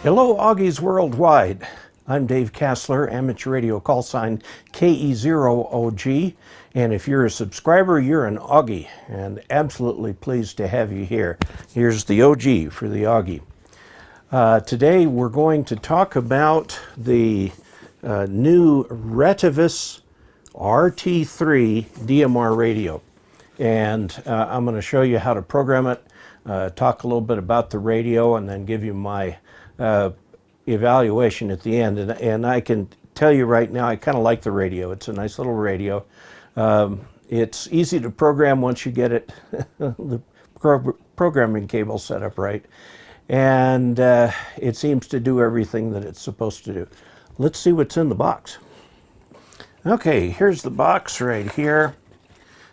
Hello, Augies worldwide. I'm Dave Kassler, amateur radio call sign KE0OG. And if you're a subscriber, you're an Augie, and absolutely pleased to have you here. Here's the OG for the Augie. Today we're going to talk about the new Retevis RT3 DMR radio. And I'm going to show you how to program it, talk a little bit about the radio, and then give you my evaluation at the end. And I can tell you right now, I kind of like the radio. It's a nice little radio. It's easy to program once you get it, the programming cable set up right. And it seems to do everything that it's supposed to do. Let's see what's in the box. Okay, here's the box right here.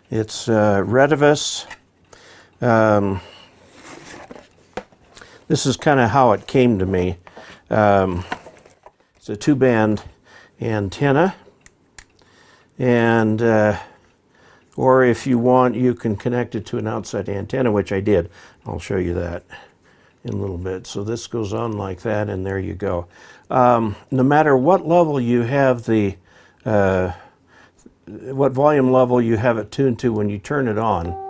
It's Retevis. This is kind of how it came to me. It's a 2-band antenna, and or if you want, you can connect it to an outside antenna, which I did. I'll show you that in a little bit. So this goes on like that, and there you go. No matter what level you have the what volume level you have it tuned to, when you turn it on,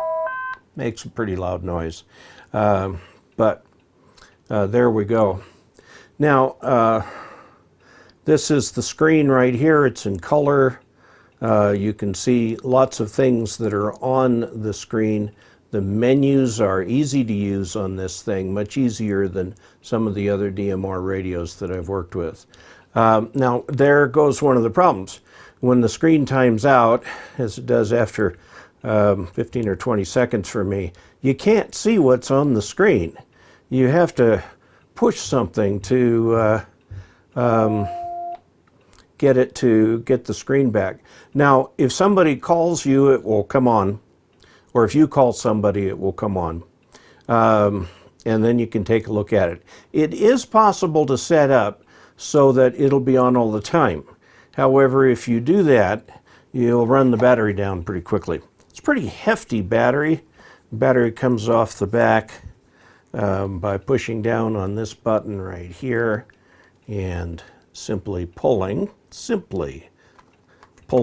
makes a pretty loud noise. But there we go. Now, this is the screen right here. It's in color. You can see lots of things that are on the screen. The menus are easy to use on this thing, much easier than some of the other DMR radios that I've worked with. Now, there goes one of the problems. When the screen times out, as it does after 15 or 20 seconds for me, you can't see what's on the screen. You have to push something to get the screen back. Now, if somebody calls you, it will come on, or if you call somebody, it will come on, and then you can take a look at it. It is possible to set up so that it'll be on all the time. However, if you do that, you'll run the battery down pretty quickly. It's a pretty hefty battery. The battery comes off the back by pushing down on this button right here and simply pull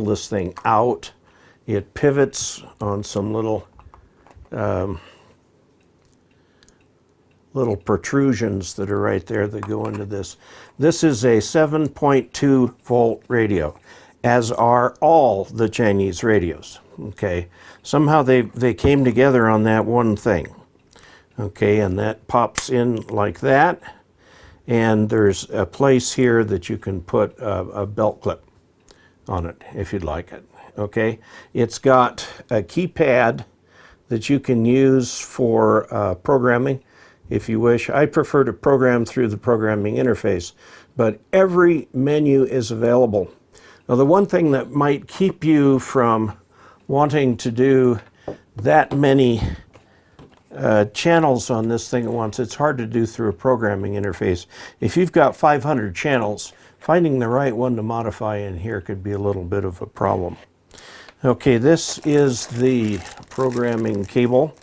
this thing out. It pivots on some little protrusions that are right there that go into this. This is a 7.2 volt radio, as are all the Chinese radios. Okay, somehow they came together on that one thing. Okay, and that pops in like that, and there's a place here that you can put a belt clip on it if you'd like it. Okay, it's got a keypad that you can use for programming if you wish. I prefer to program through the programming interface, but every menu is available. Now, the one thing that might keep you from wanting to do that many channels on this thing at once, it's hard to do through a programming interface. If you've got 500 channels, finding the right one to modify in here could be a little bit of a problem. Okay, this is the programming cable,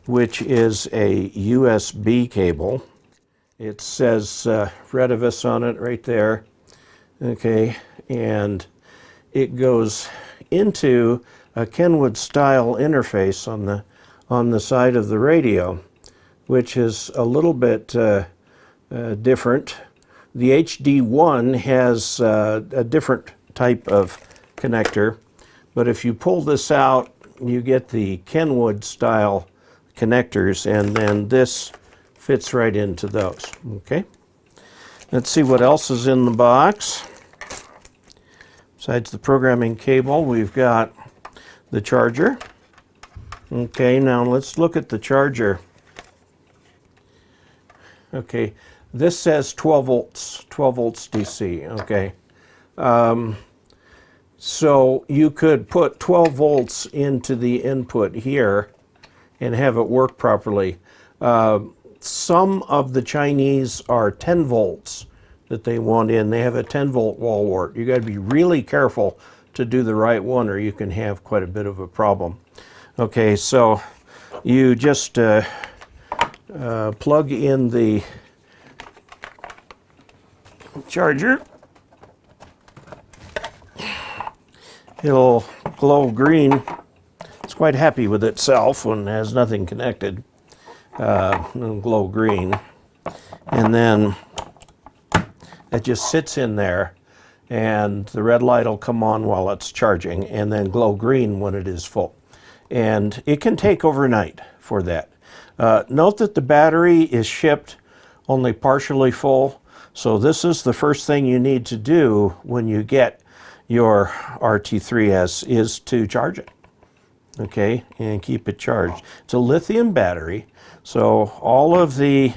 which is a USB cable. It says Retevis on it right there. Okay, and it goes into a Kenwood style interface on the side of the radio, which is a little bit different. The HD1 has a different type of connector, but if you pull this out, you get the Kenwood style connectors, and then this fits right into those. Okay, let's see what else is in the box. Besides the programming cable, we've got the charger. Okay, now let's look at the charger. Okay, this says 12 volts DC, okay. So you could put 12 volts into the input here and have it work properly. Some of the Chinese are 10 volts that they want in. They have a 10 volt wall wart. You got to be really careful to do the right one, or you can have quite a bit of a problem. Okay, so you just plug in the charger. It'll glow green. It's quite happy with itself when it has nothing connected. It'll glow green. And then it just sits in there, and the red light will come on while it's charging and then glow green when it is full. And it can take overnight for that. Note that the battery is shipped only partially full, so this is the first thing you need to do when you get your RT3S is to charge it, okay, and keep it charged. It's a lithium battery, so all of the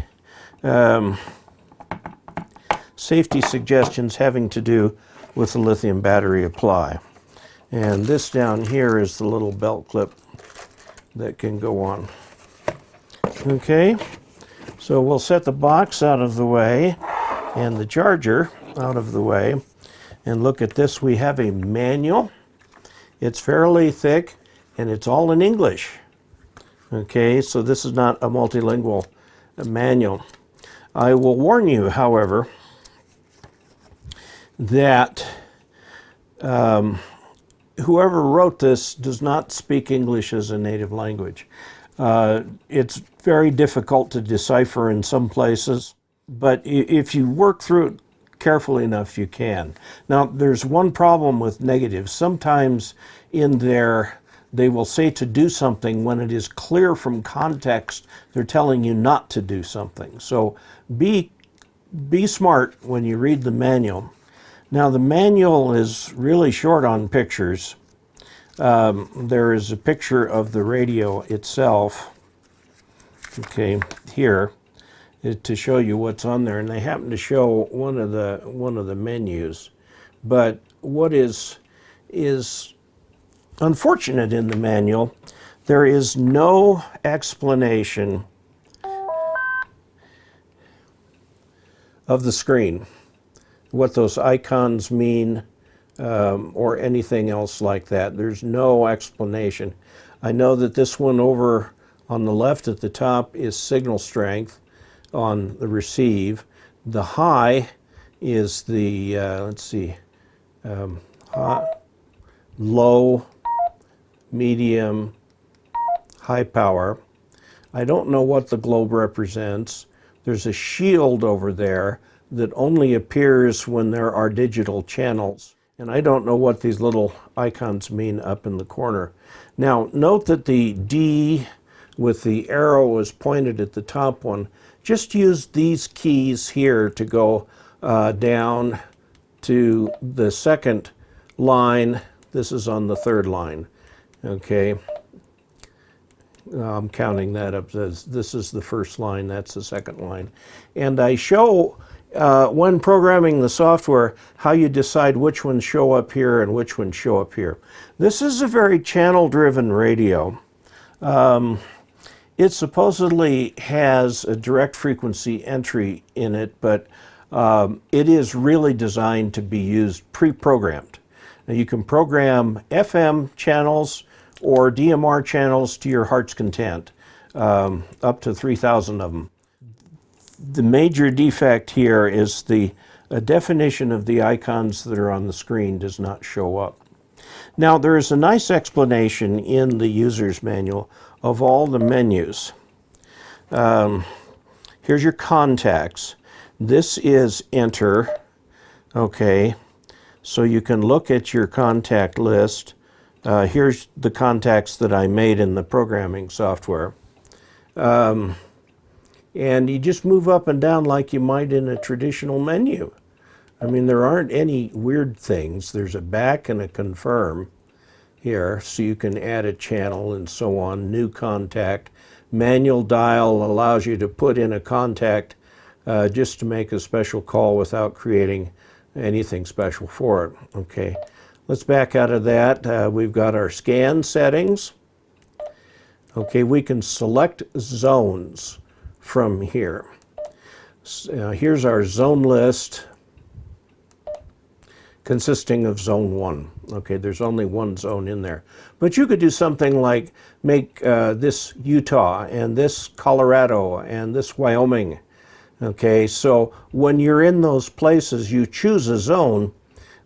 safety suggestions having to do with the lithium battery apply. And this down here is the little belt clip that can go on. Okay, so we'll set the box out of the way and the charger out of the way. And look at this, we have a manual. It's fairly thick and it's all in English. Okay, so this is not a multilingual manual. I will warn you, however, that whoever wrote this does not speak English as a native language. It's very difficult to decipher in some places, but if you work through it carefully enough, you can. Now, there's one problem with negatives. Sometimes in there, they will say to do something when it is clear from context they're telling you not to do something. So be smart when you read the manual. Now, the manual is really short on pictures. There is a picture of the radio itself, okay, here, to show you what's on there, and they happen to show one of the menus. But what is unfortunate in the manual, there is no explanation of the screen, what those icons mean, or anything else like that. There's no explanation. I know that this one over on the left at the top is signal strength on the receive. The high is the, let's see, low, medium, high power. I don't know what the globe represents. There's a shield over there that only appears when there are digital channels. And I don't know what these little icons mean up in the corner. Now, note that the D with the arrow is pointed at the top one. Just use these keys here to go down to the second line. This is on the third line, okay? I'm counting that up. This is the first line, that's the second line. And I show, when programming the software, how you decide which ones show up here and which ones show up here. This is a very channel-driven radio. It supposedly has a direct frequency entry in it, but it is really designed to be used pre-programmed. Now, you can program FM channels or DMR channels to your heart's content, up to 3,000 of them. The major defect here is the definition of the icons that are on the screen does not show up. Now, there is a nice explanation in the user's manual of all the menus. Here's your contacts. This is enter, okay, so you can look at your contact list. Here's the contacts that I made in the programming software. And you just move up and down like you might in a traditional menu. I mean, there aren't any weird things. There's a back and a confirm here, so you can add a channel and so on. New contact. Manual dial allows you to put in a contact just to make a special call without creating anything special for it. Okay, let's back out of that. We've got our scan settings. Okay, we can select zones from here. Here's our zone list consisting of zone 1. Okay, there's only one zone in there. But you could do something like make this Utah and this Colorado and this Wyoming Okay, so when you're in those places, you choose a zone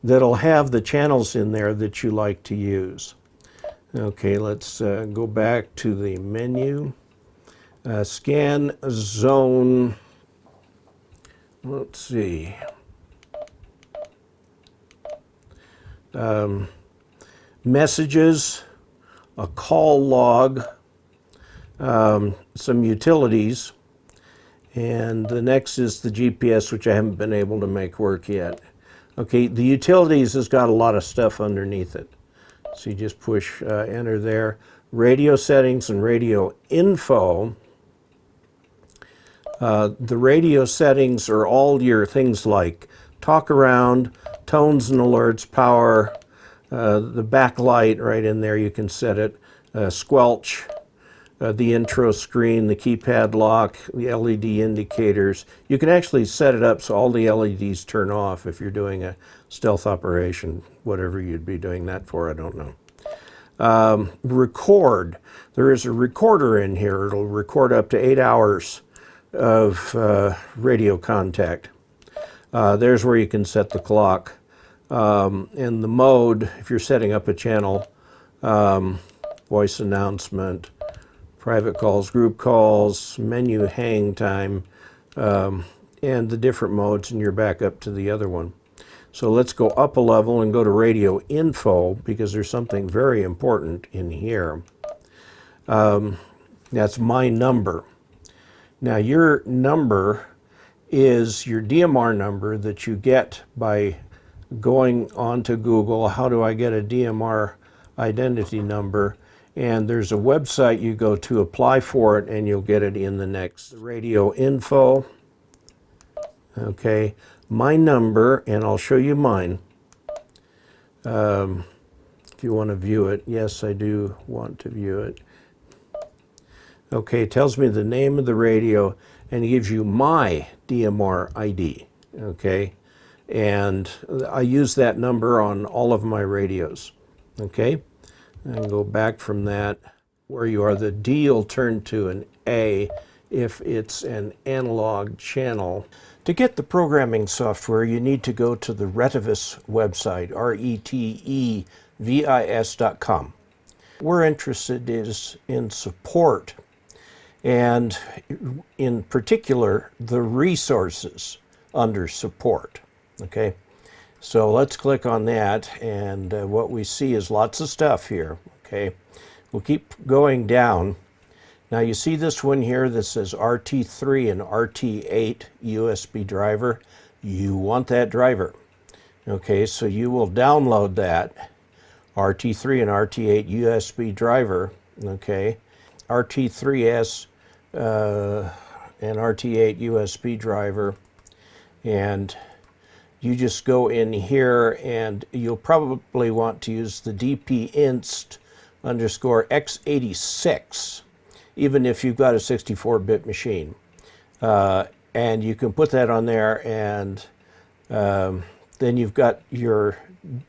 that'll have the channels in there that you like to use. Okay, let's go back to the menu. Scan zone, let's see. Messages, a call log, some utilities, and the next is the GPS, which I haven't been able to make work yet. Okay, the utilities has got a lot of stuff underneath it. So you just push enter there. Radio settings and radio info. The radio settings are all your things like talk around, tones and alerts, power, the backlight right in there, you can set it, squelch, the intro screen, the keypad lock, the LED indicators. You can actually set it up so all the LEDs turn off if you're doing a stealth operation, whatever you'd be doing that for, I don't know. Record. There is a recorder in here. It'll record up to 8 hours of radio contact. There's where you can set the clock. And the mode, if you're setting up a channel, voice announcement, private calls, group calls, menu hang time, and the different modes, and you're back up to the other one. So let's go up a level and go to radio info, because there's something very important in here. That's my number. Now your number is your DMR number that you get by going onto Google. How do I get a DMR identity number? And there's a website you go to, apply for it, and you'll get it in the next. Radio info. Okay, my number, and I'll show you mine. If you want to view it. Yes, I do want to view it. Okay, it tells me the name of the radio, and it gives you my DMR ID. Okay, and I use that number on all of my radios. Okay. And go back from that. Where you are, the D will turn to an A if it's an analog channel. To get the programming software, you need to go to the Retevis website, retevis.com. We're interested in support, and in particular, the resources under support. Okay. So let's click on that, and what we see is lots of stuff here, okay? We'll keep going down. Now you see this one here that says RT3 and RT8 USB driver. You want that driver. Okay, so you will download that RT3 and RT8 USB driver, okay? RT3S and RT8 USB driver, and you just go in here, and you'll probably want to use the dpinst_x86, even if you've got a 64-bit machine. And you can put that on there, and then you've got your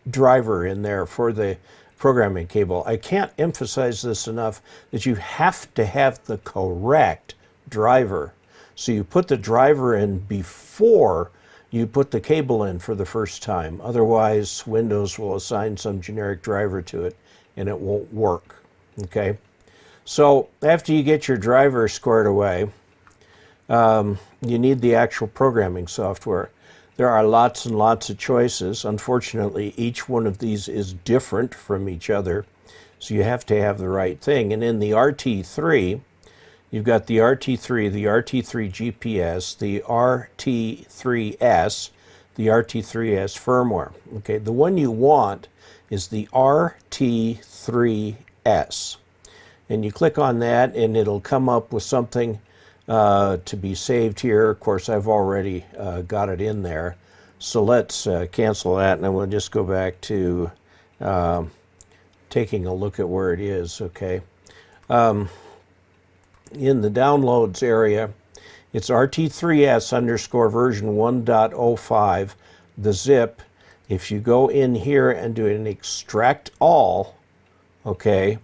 driver in there for the programming cable. I can't emphasize this enough that you have to have the correct driver. So you put the driver in before you put the cable in for the first time. Otherwise, Windows will assign some generic driver to it, and it won't work. Okay? So after you get your driver squared away, you need the actual programming software. There are lots and lots of choices. Unfortunately, each one of these is different from each other, so you have to have the right thing. And in the RT3, you've got the RT3, the RT3 GPS, the RT3S, the RT3S firmware. Okay, the one you want is the RT3S. And you click on that, and it'll come up with something to be saved here. Of course, I've already got it in there. So let's cancel that, and then we'll just go back to taking a look at where it is, okay? In the downloads area, it's RT3S _version 1.05, the zip. If you go in here and do an extract all, okay,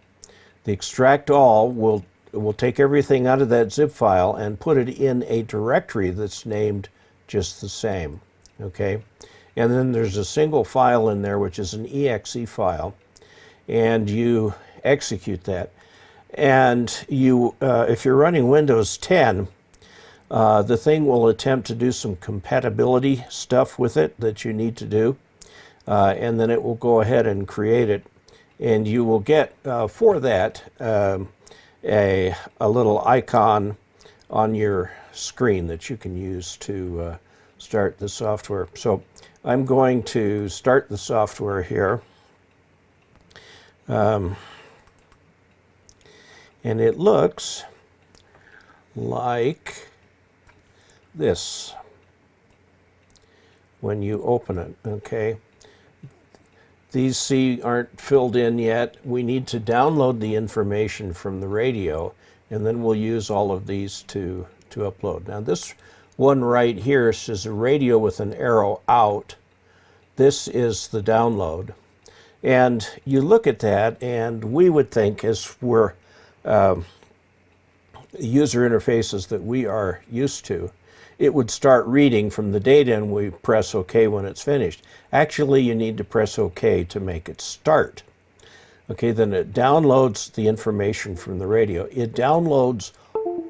the extract all will will take everything out of that zip file and put it in a directory that's named just the same, okay? And then there's a single file in there, which is an exe file, and you execute that. And you, if you're running Windows 10, the thing will attempt to do some compatibility stuff with it that you need to do, and then it will go ahead and create it. And you will get, for that, a little icon on your screen that you can use to start the software. So I'm going to start the software here. And it looks like this when you open it, okay? These C aren't filled in yet. We need to download the information from the radio, and then we'll use all of these to upload. Now this one right here says a radio with an arrow out. This is the download. And you look at that, and we would think, as we're user interfaces that we are used to, it would start reading from the data and we press OK when it's finished. Actually, you need to press OK to make it start. Okay, then it downloads the information from the radio. It downloads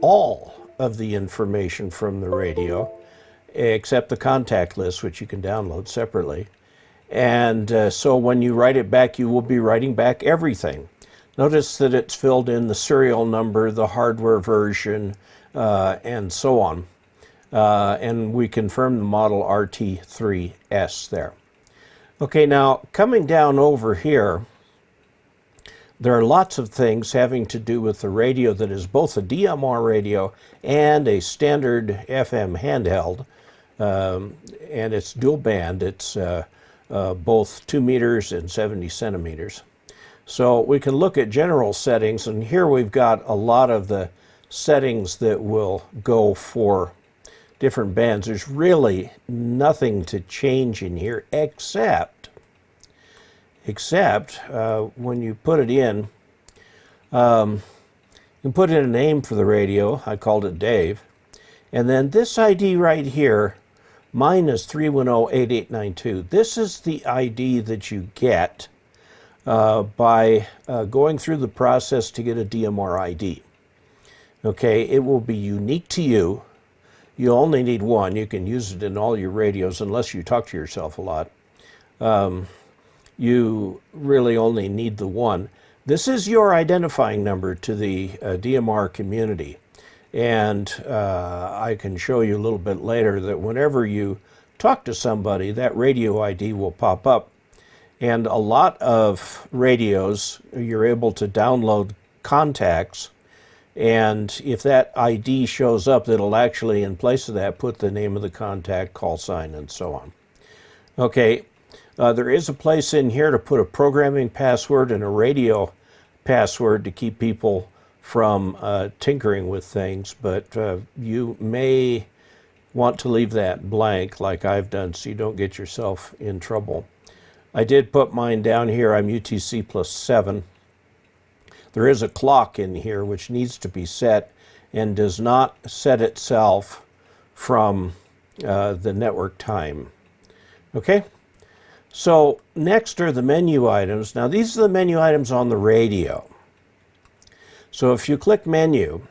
all of the information from the radio, except the contact list, which you can download separately. And so when you write it back, you will be writing back everything. Notice that it's filled in the serial number, the hardware version, and so on. And we confirm the model RT3S there. Okay, now coming down over here, there are lots of things having to do with the radio that is both a DMR radio and a standard FM handheld. And it's dual band. It's both 2 meters and 70 centimeters. So we can look at general settings, and here we've got a lot of the settings that will go for different bands. There's really nothing to change in here except when you put it in, you can put in a name for the radio. I called it Dave. And then this ID right here, mine is 310-8892. This is the ID that you get by going through the process to get a DMR ID. Okay, it will be unique to you. You only need one. You can use it in all your radios unless you talk to yourself a lot. You really only need the one. This is your identifying number to the DMR community. And I can show you a little bit later that whenever you talk to somebody, that radio ID will pop up. And a lot of radios, you're able to download contacts, and if that ID shows up, it'll actually, in place of that, put the name of the contact, call sign, and so on. Okay, there is a place in here to put a programming password and a radio password to keep people from tinkering with things, but you may want to leave that blank like I've done so you don't get yourself in trouble. I did put mine down here. I'm UTC +7. There is a clock in here which needs to be set and does not set itself from the network time. Okay? So next are the menu items. Now these are the menu items on the radio. So if you click menu,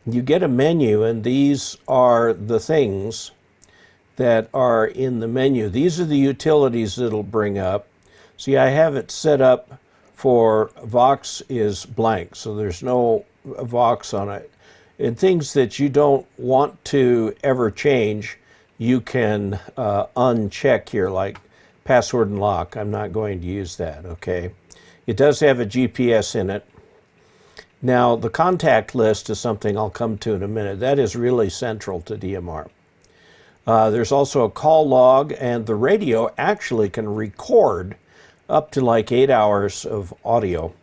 you get a menu, and these are the things that are in the menu. These are the utilities that it'll bring up. See, I have it set up for Vox is blank, so there's no Vox on it. And things that you don't want to ever change, you can uncheck here, like password and lock. I'm not going to use that, okay? It does have a GPS in it. Now, the contact list is something I'll come to in a minute. That is really central to DMR. There's also a call log, and the radio actually can record up to like 8 hours of audio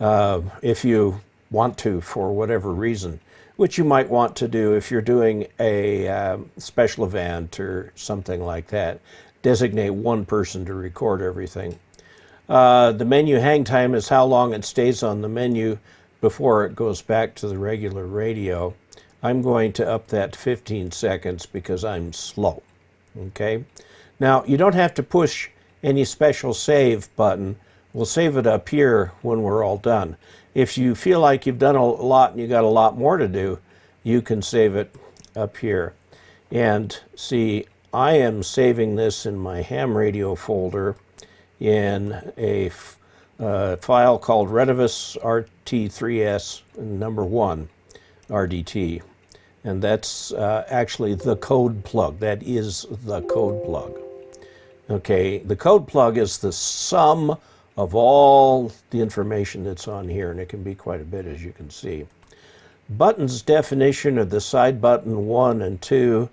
if you want to, for whatever reason, which you might want to do if you're doing a special event or something like that. Designate one person to record everything. The menu hang time is how long it stays on the menu. before it goes back to the regular radio. I'm going to up that to 15 seconds because I'm slow. Okay? Now, you don't have to push any special save button. We'll save it up here when we're all done. If you feel like you've done a lot and you got a lot more to do, you can save it up here. And see, I am saving this in my ham radio folder in a file called Retevis RT3S #1 RDT. And that's actually the code plug. That is the code plug. Okay, the code plug is the sum of all the information that's on here, and it can be quite a bit, as you can see. Buttons definition are the side button 1 and 2.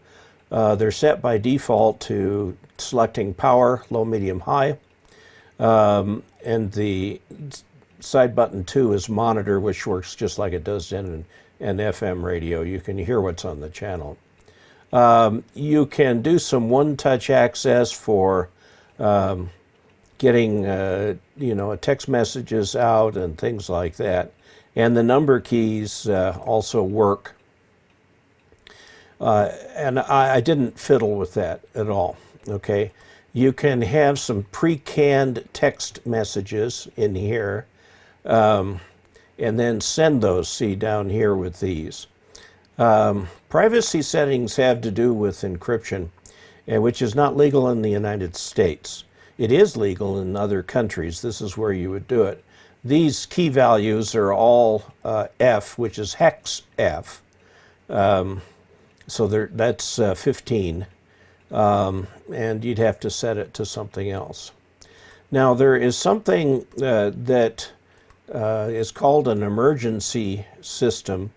They're set by default to selecting power, low, medium, high. And the side button 2 is monitor, which works just like it does in an FM radio. You can hear what's on the channel. You can do some one-touch access for getting text messages out and things like that. And the number keys also work. And I didn't fiddle with that at all. Okay, you can have some pre-canned text messages in here, and then send those. See down here with these. Privacy settings have to do with encryption, which is not legal in the United States. It is legal in other countries. This is where you would do it. These key values are all F, which is hex F. So that's 15. And you'd have to set it to something else. Now, there is something that is called an emergency system.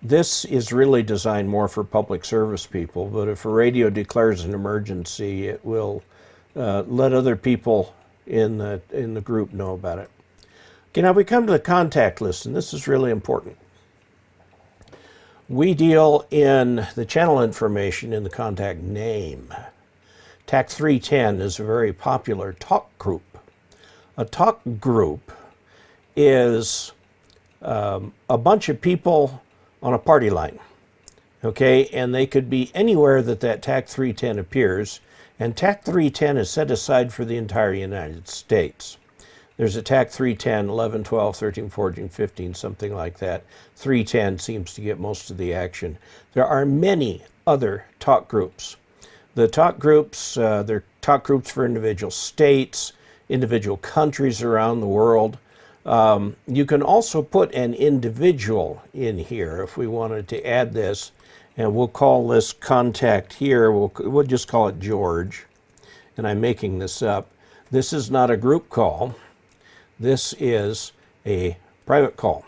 This is really designed more for public service people, but if a radio declares an emergency, it will let other people in the group know about it. Okay, now we come to the contact list, and this is really important. We deal in the channel information in the contact name. TAC310 is a very popular talk group. A talk group is a bunch of people on a party line, okay? And they could be anywhere that TAC310 appears, and TAC310 is set aside for the entire United States. There's a TAC310, 11, 12, 13, 14, 15, something like that. 310 seems to get most of the action. There are many other talk groups. The talk groups, they're talk groups for individual states, individual countries around the world. You can also put an individual in here if we wanted to add this, and we'll call this contact here, we'll just call it George, and I'm making this up. This is not a group call. This is a private call,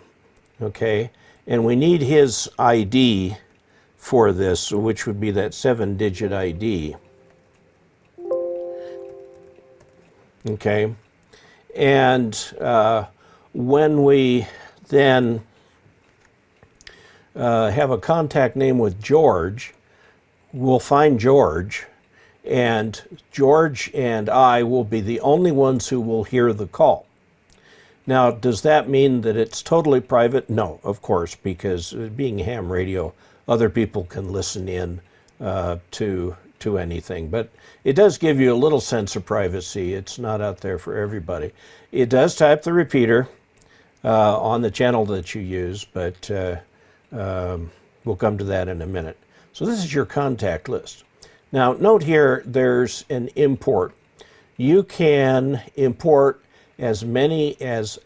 okay? And we need his ID for this, which would be that 7-digit ID. Okay? And when we then have a contact name with George, we'll find George, and George and I will be the only ones who will hear the call. Now, does that mean that it's totally private? No, of course, because being ham radio, other people can listen in to anything. But it does give you a little sense of privacy. It's not out there for everybody. It does type the repeater on the channel that you use, but we'll come to that in a minute. So this is your contact list. Now, note here, there's an import. You can import as many as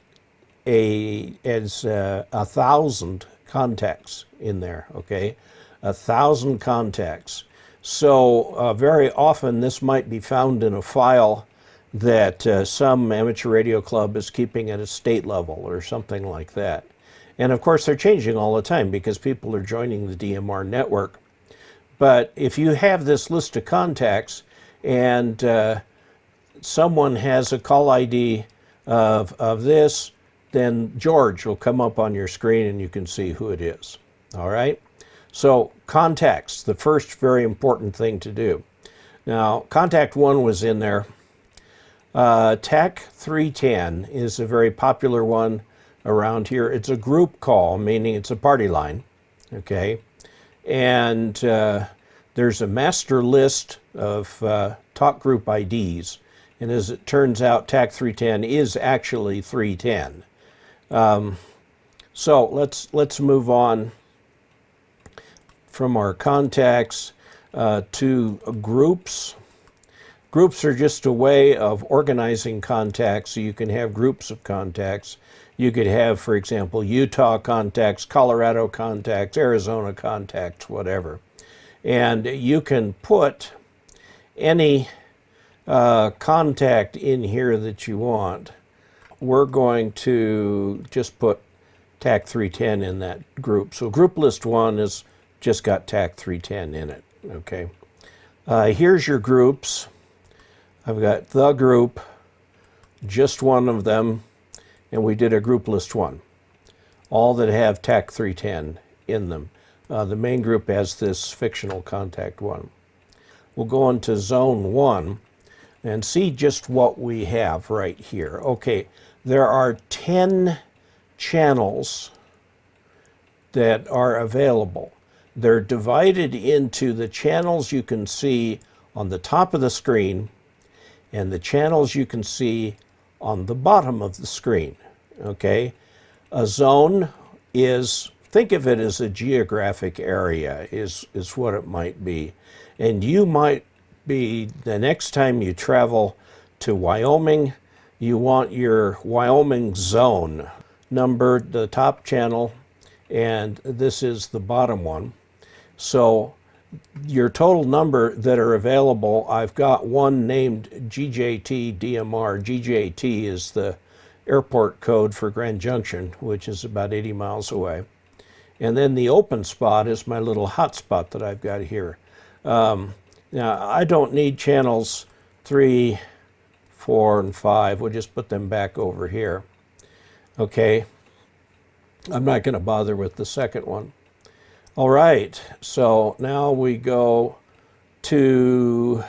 1,000 contacts in there, okay? 1,000 contacts. So very often this might be found in a file that some amateur radio club is keeping at a state level or something like that. And of course they're changing all the time because people are joining the DMR network. But if you have this list of contacts and someone has a call ID of this, then George will come up on your screen and you can see who it is. All right? So contacts, the first very important thing to do. Now, contact 1 was in there. TAC310 is a very popular one. around here. It's a group call, meaning it's a party line, okay? And there's a master list of talk group IDs. And as it turns out, TAC 310 is actually 310. So let's move on from our contacts to groups. Groups are just a way of organizing contacts, so you can have groups of contacts. You could have, for example, Utah contacts, Colorado contacts, Arizona contacts, whatever. And you can put any contact in here that you want. We're going to just put TAC 310 in that group. So group list 1 is just got TAC 310 in it, okay? Here's your groups. I've got the group, just one of them, and we did a group list 1. All that have TAC 310 in them. The main group has this fictional contact 1. We'll go into zone 1 and see just what we have right here. Okay, there are 10 channels that are available. They're divided into the channels you can see on the top of the screen and the channels you can see on the bottom of the screen, okay? A zone is, think of it as a geographic area is what it might be. And you might be, the next time you travel to Wyoming, you want your Wyoming zone numbered, the top channel, and this is the bottom one. So your total number that are available, I've got one named GJT DMR. GJT is the airport code for Grand Junction, which is about 80 miles away. And then the open spot is my little hotspot that I've got here. Now, I don't need channels 3, 4, and 5. We'll just put them back over here. Okay. I'm not going to bother with the second one. All right, so now we go to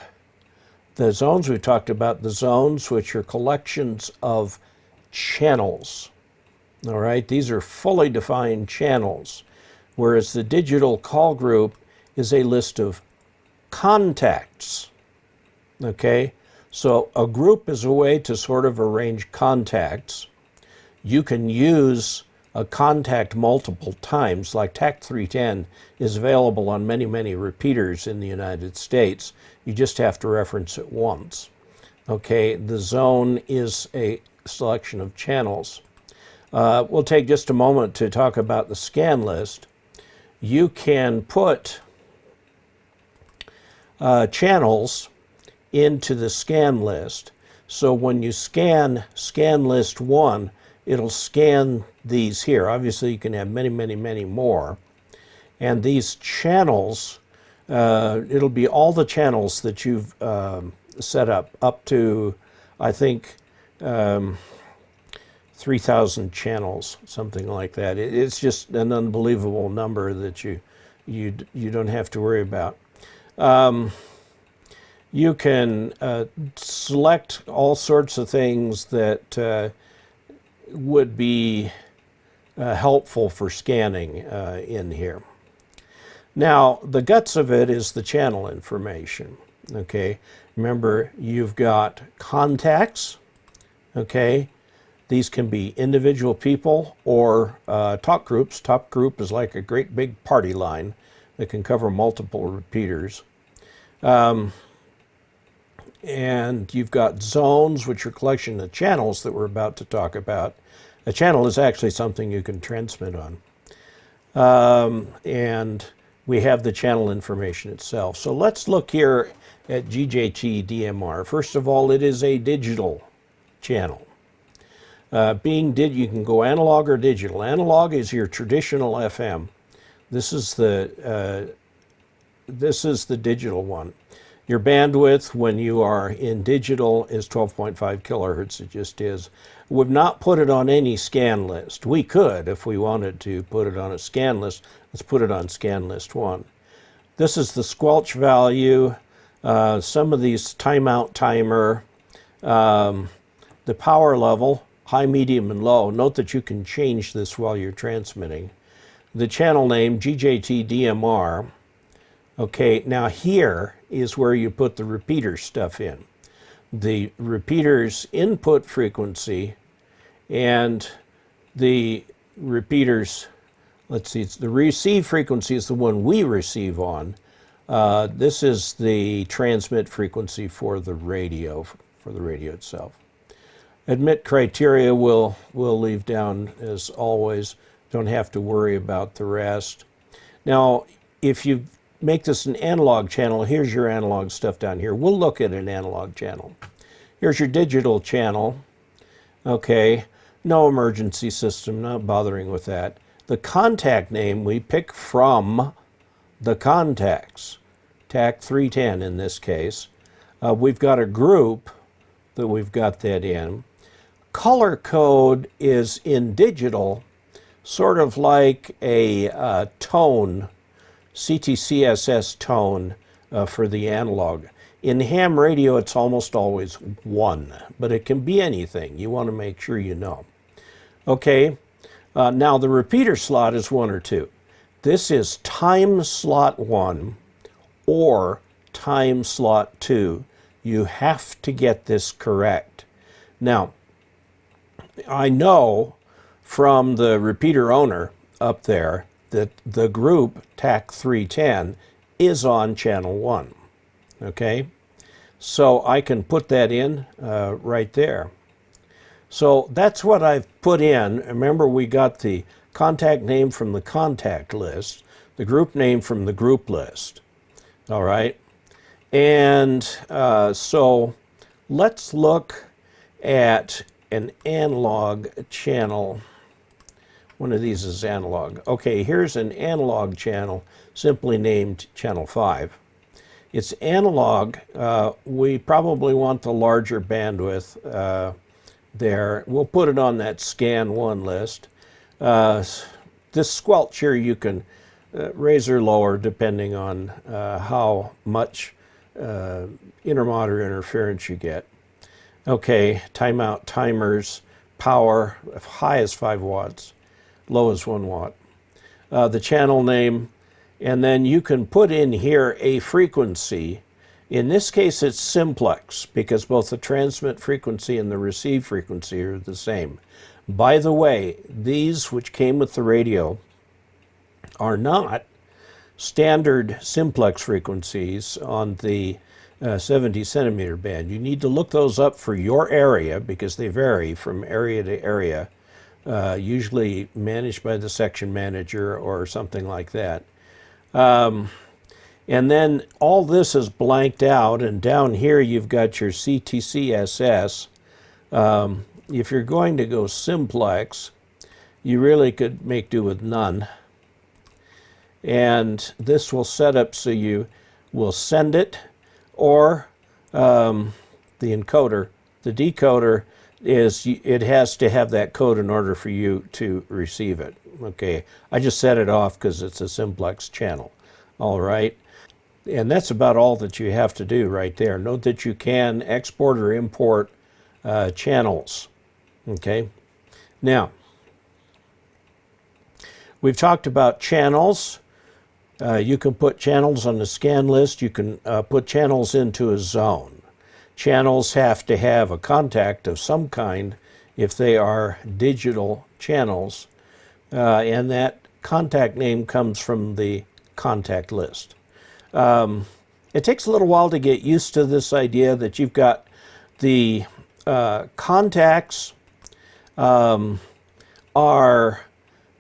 the zones. We talked about the zones, which are collections of channels. All right, these are fully defined channels, whereas the digital call group is a list of contacts. Okay, so a group is a way to sort of arrange contacts. You can use a contact multiple times, like TAC 310 is available on many, many repeaters in the United States. You just have to reference it once. Okay, the zone is a selection of channels. We'll take just a moment to talk about the scan list. You can put channels into the scan list. So when you scan list 1, it'll scan these here. Obviously, you can have many, many, many more. And these channels, it'll be all the channels that you've set up to, I think, 3,000 channels, something like that. It's just an unbelievable number that you don't have to worry about. You can select all sorts of things that would be helpful for scanning in here. Now, the guts of it is the channel information, okay? Remember, you've got contacts, okay? These can be individual people or talk groups. Talk group is like a great big party line that can cover multiple repeaters. And you've got zones, which are a collection of channels that we're about to talk about. A channel is actually something you can transmit on. And we have the channel information itself. So let's look here at GJT DMR. First of all, it is a digital channel. You can go analog or digital. Analog is your traditional FM. This is the digital one. Your bandwidth when you are in digital is 12.5 kilohertz. It just is. We've not put it on any scan list. We could, if we wanted to, put it on a scan list. Let's put it on scan list 1. This is the squelch value. Some of these timeout timer. The power level high, medium, and low. Note that you can change this while you're transmitting. The channel name, GJT DMR. Okay, now here is where you put the repeater stuff in. The repeater's input frequency and the repeater's, let's see, the receive frequency is the one we receive on. This is the transmit frequency for the radio itself. Admit criteria we'll leave down as always. Don't have to worry about the rest. Now, if you make this an analog channel, here's your analog stuff down here. We'll look at an analog channel. Here's your digital channel. Okay, no emergency system, not bothering with that. The contact name we pick from the contacts, TAC 310 in this case. We've got a group that we've got that in. Color code is in digital, sort of like a tone, CTCSS tone for the analog. In ham radio, it's almost always 1, but it can be anything. You want to make sure you know. Okay, now the repeater slot is 1 or 2. This is time slot 1 or time slot 2. You have to get this correct. Now, I know from the repeater owner up there that the group TAC 310 is on channel 1. Okay, so I can put that in right there. So that's what I've put in. Remember, we got the contact name from the contact list, the group name from the group list. All right, and so let's look at an analog channel. One of these is analog. Okay, here's an analog channel, simply named channel 5. It's analog. We probably want the larger bandwidth there. We'll put it on that scan 1 list. This squelch here you can raise or lower depending on how much intermod or interference you get. Okay, timeout timers, power, high as 5 watts, low as 1 watt. The channel name, and then you can put in here a frequency. In this case, it's simplex because both the transmit frequency and the receive frequency are the same. By the way, these which came with the radio are not standard simplex frequencies on the 70 centimeter band. You need to look those up for your area because they vary from area to area, usually managed by the section manager or something like that. And then all this is blanked out, and down here you've got your CTCSS. If you're going to go simplex, you really could make do with none. And this will set up so you will send it, or the encoder. The decoder is, it has to have that code in order for you to receive it. Okay, I just set it off because it's a simplex channel. All right, and that's about all that you have to do right there. Note that you can export or import channels. Okay, now we've talked about channels. You can put channels on the scan list. You can put channels into a zone. Channels have to have a contact of some kind if they are digital channels, and that contact name comes from the contact list. It takes a little while to get used to this idea that you've got the contacts are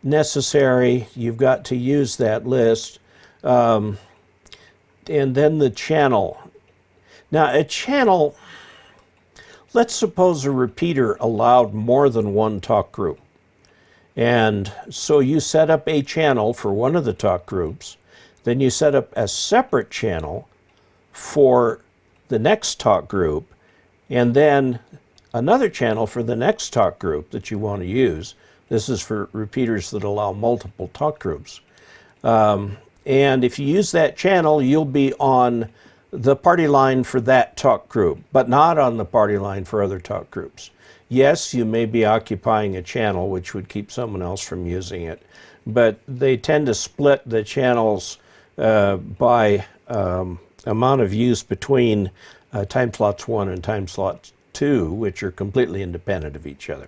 necessary. You've got to use that list. And then the channel. Now a channel, let's suppose a repeater allowed more than one talk group. And so you set up a channel for one of the talk groups, then you set up a separate channel for the next talk group, and then another channel for the next talk group that you want to use. This is for repeaters that allow multiple talk groups. And if you use that channel, you'll be on the party line for that talk group, but not on the party line for other talk groups. Yes, you may be occupying a channel, which would keep someone else from using it, but they tend to split the channels by amount of use between time slots 1 and time slots 2, which are completely independent of each other.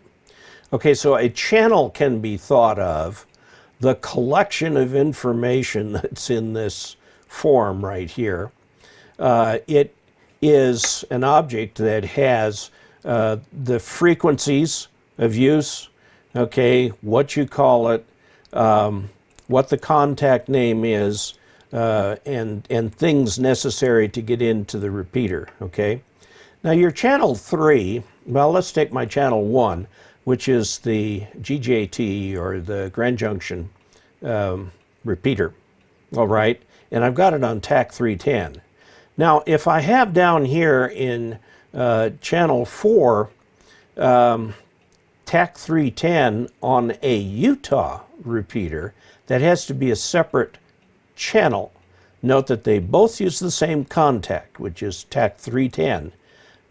Okay, so a channel can be thought of the collection of information that's in this form right here. It is an object that has the frequencies of use, okay, what you call it, what the contact name is, and things necessary to get into the repeater, okay? Now your channel 3, well, let's take my channel 1, which is the GJT, or the Grand Junction repeater, all right? And I've got it on TAC 310. Now, if I have down here in channel 4, TAC 310 on a Utah repeater, that has to be a separate channel. Note that they both use the same contact, which is TAC 310.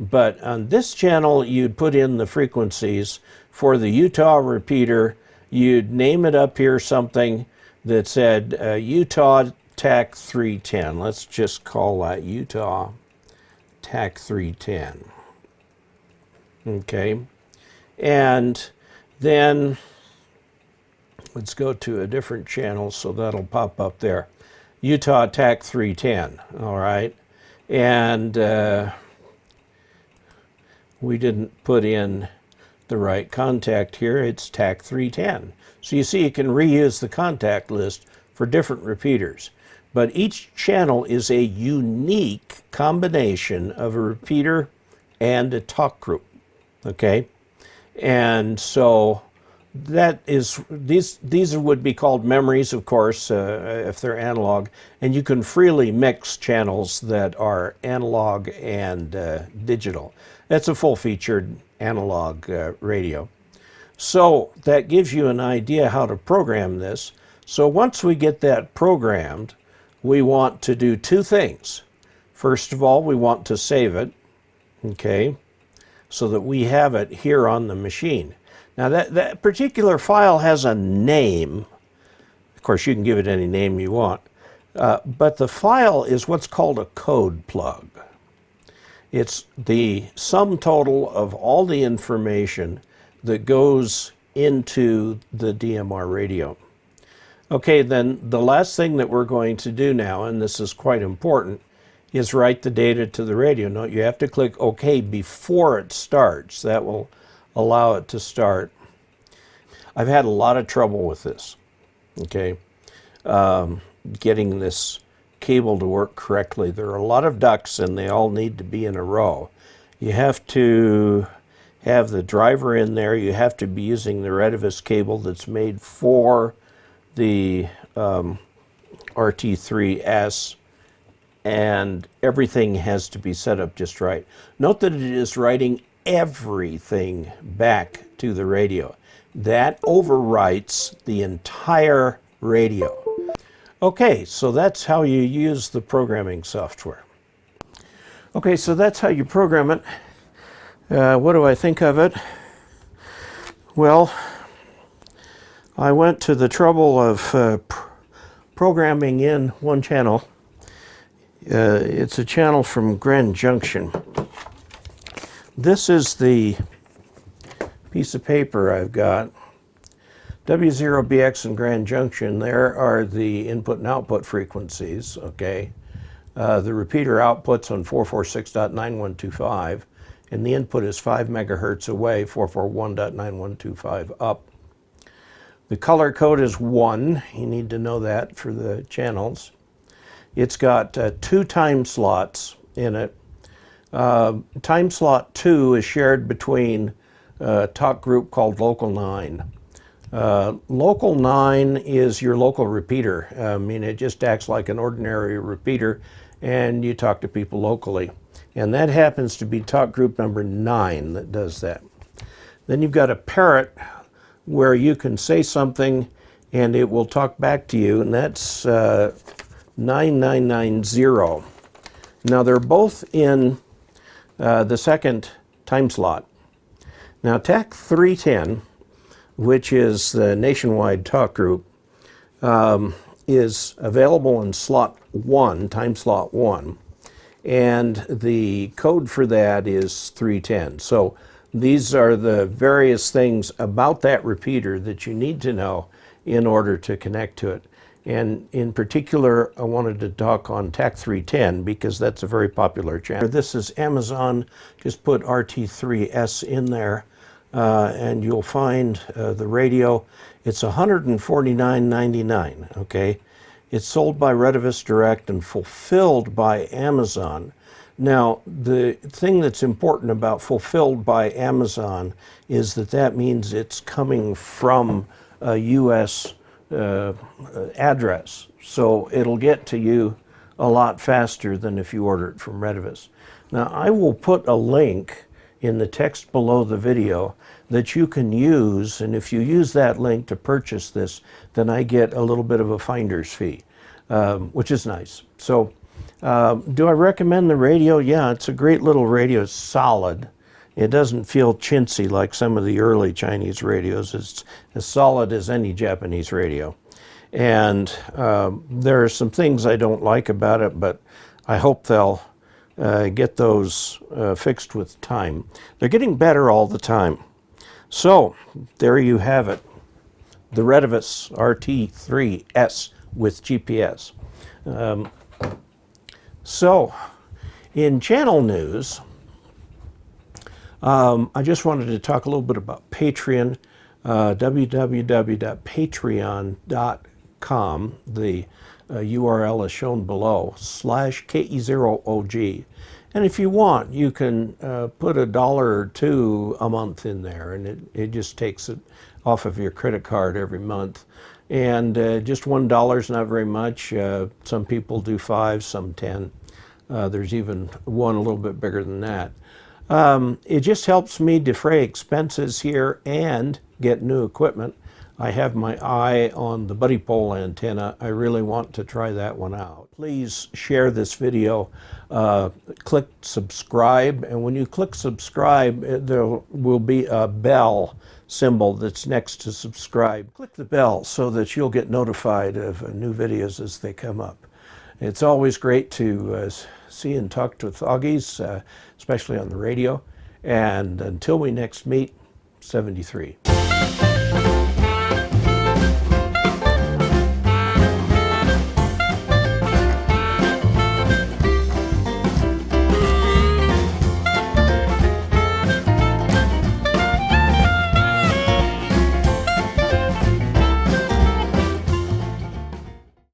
But on this channel, you'd put in the frequencies for the Utah repeater. You'd name it up here something that said Utah TAC 310. Let's just call that Utah TAC 310. Okay. And then let's go to a different channel, so that'll pop up there. Utah TAC 310. All right. And we didn't put in the right contact here. It's TAC 310. So you see, you can reuse the contact list for different repeaters. But each channel is a unique combination of a repeater and a talk group, okay? And so that is, these would be called memories, of course, if they're analog, and you can freely mix channels that are analog and digital. That's a full-featured analog radio. So that gives you an idea how to program this. So once we get that programmed, we want to do two things. First of all, we want to save it, okay, so that we have it here on the machine. Now that particular file has a name. Of course, you can give it any name you want, but the file is what's called a code plug. It's the sum total of all the information that goes into the DMR radio. Okay, then the last thing that we're going to do now, and this is quite important, is write the data to the radio. Note you have to click OK before it starts. That will allow it to start. I've had a lot of trouble with this, okay, getting this cable to work correctly. There are a lot of ducts and they all need to be in a row. You have to have the driver in there. You have to be using the Retevis cable that's made for the RT3S, and everything has to be set up just right. Note that it is writing everything back to the radio. That overwrites the entire radio. Okay, so that's how you use the programming software. Okay, so that's how you program it. What do I think of it? Well, I went to the trouble of programming in one channel. It's a channel from Grand Junction. This is the piece of paper I've got. W0BX and Grand Junction, there are the input and output frequencies, okay? The repeater outputs on 446.9125, and the input is 5 megahertz away, 441.9125 up. The color code is 1. You need to know that for the channels. It's got 2 time slots in it. Time slot 2 is shared between a talk group called Local 9. Local 9 is your local repeater. I mean, it just acts like an ordinary repeater, and you talk to people locally. And that happens to be talk group number 9 that does that. Then you've got a parrot where you can say something and it will talk back to you, and that's 9990. Now they're both in the second time slot. Now TAC 310, which is the nationwide talk group, is available in slot 1, time slot 1, and the code for that is 310. So these are the various things about that repeater that you need to know in order to connect to it. And in particular, I wanted to talk on TAC 310 because that's a very popular channel. This is Amazon. Just put RT3S in there and you'll find the radio. It's $149.99, okay? It's sold by Retevis Direct and fulfilled by Amazon. Now, the thing that's important about fulfilled by Amazon is that that means it's coming from a U.S. Address. So it'll get to you a lot faster than if you order it from Retevis. Now, I will put a link in the text below the video that you can use, and if you use that link to purchase this, then I get a little bit of a finder's fee, which is nice. So do I recommend the radio? Yeah, it's a great little radio. It's solid. It doesn't feel chintzy like some of the early Chinese radios. It's as solid as any Japanese radio. And there are some things I don't like about it, but I hope they'll get those fixed with time. They're getting better all the time. So there you have it, the Retevis RT3S with GPS. So in channel news, I just wanted to talk a little bit about Patreon, www.patreon.com. The URL is shown below, /KE0OG. And if you want, you can put $1 or $2 a month in there, and it just takes it off of your credit card every month. And just $1 is not very much. Some people do 5, some 10. There's even one a little bit bigger than that. It just helps me defray expenses here and get new equipment. I have my eye on the buddy pole antenna. I really want to try that one out. Please share this video. Click subscribe, and when you click subscribe, there will be a bell symbol that's next to subscribe. Click the bell so that you'll get notified of new videos as they come up. It's always great to see and talk with Augies, especially on the radio. And until we next meet, 73.